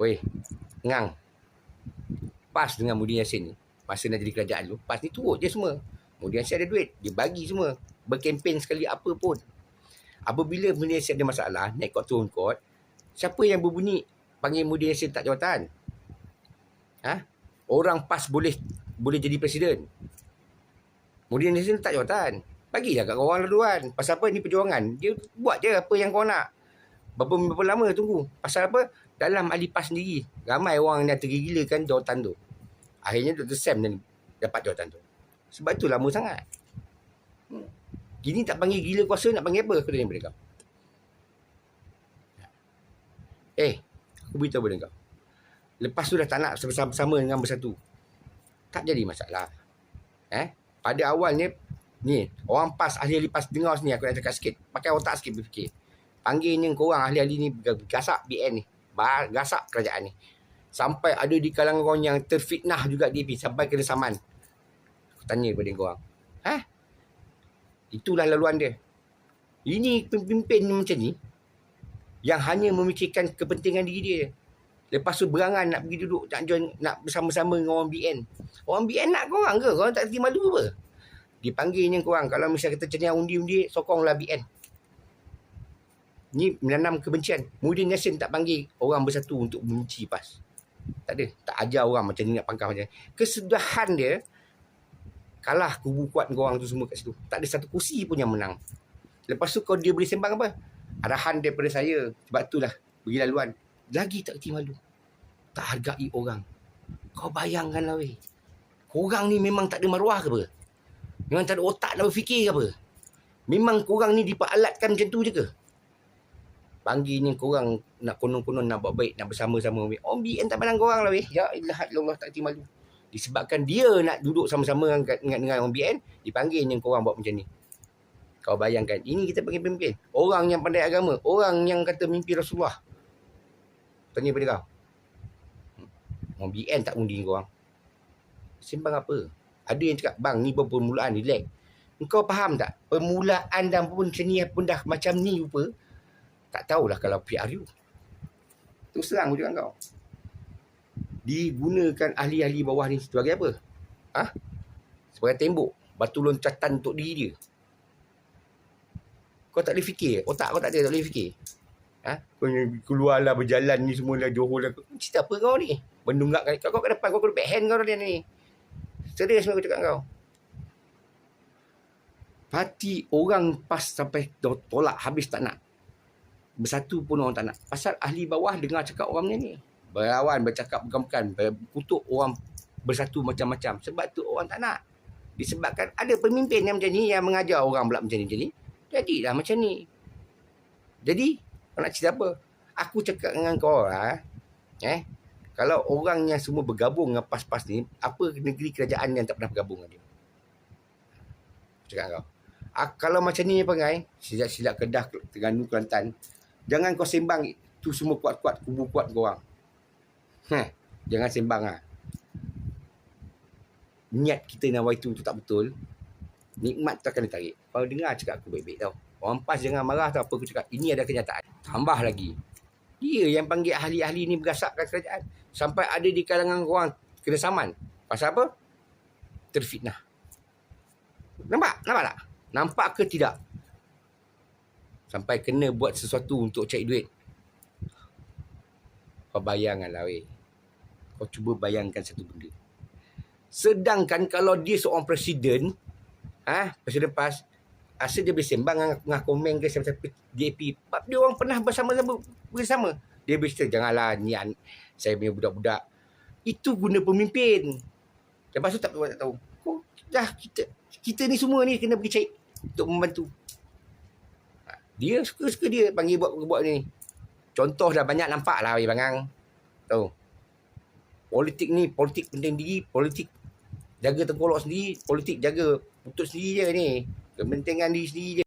Weh, Ngang, PAS dengan Muhyiddin Yassin ni, masa nak jadi kerajaan tu, PAS ni turut je semua. Muhyiddin Yassin ada duit, dia bagi semua. Berkempen sekali apa pun. Apabila Muhyiddin Yassin ada masalah, naik court turun court, siapa yang berbunyi panggil Muhyiddin Yassin tak jawatan? Orang PAS boleh jadi presiden. Muhyiddin Yassin tak jawatan. Bagilah kat korang laluan. Pasal apa? Ni perjuangan. Dia buat je apa yang korang nak. Berapa lama tunggu? Pasal apa? Dalam ahli PAS sendiri, ramai orang yang tergila-gilakan jawatan tu. Akhirnya Dr. Sam dapat jawatan tu. Sebab tu lama sangat. Gini tak panggil gila kuasa, nak panggil apa? Aku tanya pada kau. Aku beritahu pada kau. Lepas tu dah tak nak bersama-sama dengan bersatu. Tak jadi masalah. Pada awalnya, ni, orang PAS, ahli-ahli PAS dengar sini, aku nak cakap sikit. Pakai otak sikit berfikir. Panggilnya korang ahli-ahli ni, gasak BN ni. Gasak kerajaan ni. Sampai ada di kalangan orang yang terfitnah juga DAP. Sampai kena saman. Aku tanya kepada korang. Itulah laluan dia. Ini pemimpin macam ni, yang hanya memikirkan kepentingan diri dia. Lepas tu berangan nak pergi duduk, nak join, nak bersama-sama dengan orang BN. Orang BN nak korang ke? Korang tak terima malu apa? Dipanggilnya korang. Kalau misalnya kita ceria undi-undi, sokonglah BN. Ni menanam kebencian. Muhyiddin Yassin tak panggil orang bersatu untuk membenci PAS. Tak ada. Tak ajar orang macam ni nak pangkah macam ni. Kesudahan dia, kalah kubu kuat korang tu semua kat situ. Tak ada satu kursi pun yang menang. Lepas tu kalau dia boleh sembang apa? Arahan daripada saya. Sebab itulah bagi laluan. Lagi tak kerti malu. Tak hargai orang. Kau bayangkanlah weh. Korang ni memang tak ada maruah ke apa? Memang tak ada otak nak berfikir ke apa? Memang korang ni diperalatkan macam tu je ke? Panggilnya korang nak konon-konon nak buat baik, nak bersama-sama. Orang BN tak pandang korang lah weh. Ya Allah, tak kerti malu. Disebabkan dia nak duduk sama-sama dengan orang BN, dipanggilnya korang buat macam ni. Kau bayangkan, ini kita panggil pemimpin. Orang yang pandai agama, orang yang kata mimpi Rasulullah. Tanya pada kau. Orang BN tak undi korang. Sembang apa? Ada yang cakap, bang ni permulaan, relax. Kau faham tak? Permulaan dan pun seni pun dah macam ni rupa. Tak tahulah kalau PRU. Terus serang juga kau. Digunakan ahli-ahli bawah ni sebagai apa? Sebagai tembok. Batu loncatan untuk diri dia. Kau tak boleh fikir. Otak kau tak ada, tak boleh fikir. Kau keluarlah berjalan ni semualah Johor lah. Cerita apa kau ni? Bendunggak kau kat depan. Kau kena backhand kau dia ni. Serius aku cakap kau. Parti orang PAS sampai tolak habis tak nak. Bersatu pun orang tak nak. Pasal ahli bawah dengar cakap orang macam ni. Berlawan, bercakap bukan-bukan. Berkutuk orang bersatu macam-macam. Sebab tu orang tak nak. Disebabkan ada pemimpin yang macam ni, yang mengajar orang pula macam ni. Jadilah macam ni. Jadi, kau nak cerita apa? Aku cakap dengan kau lah. Kalau orang yang semua bergabung dengan PAS-PAS ni, apa negeri kerajaan yang tak pernah bergabung dengan dia? Cakap kau. Kalau macam ni perangai, silap Kedah, Terengganu, Kelantan, jangan kau sembang tu semua kuat-kuat, kubu kuat korang. Jangan sembang lah. Niat kita nak buat itu tak betul. Nikmat tu akan ditarik. Kalau dengar cakap aku baik-baik tau. Orang PAS jangan marah tau apa aku cakap. Ini ada kenyataan. Tambah lagi. Dia yang panggil ahli-ahli ni bergasakkan kerajaan. Sampai ada di kalangan korang kena saman. Pasal apa? Terfitnah. Nampak? Nampak tak? Nampak ke tidak? Sampai kena buat sesuatu untuk cari duit. Kau bayangkanlah weh. Kau cuba bayangkan satu benda. Sedangkan kalau dia seorang presiden, presiden PAS, asal dia boleh sembang dengan komen ke siapa-siapa DAP. Sebab dia orang pernah bersama. Dia bercerita, janganlah ni saya punya budak-budak. Itu guna pemimpin. Lepas tu tak tahu. Kita ni semua ni kena pergi cari untuk membantu. Dia suka-suka dia panggil buat ni. Contoh dah banyak nampak lah bangang. Tahu. Politik penting diri, politik jaga tengkolok sendiri, politik jaga putut sendiri je ni. Kepentingan diri sendiri je.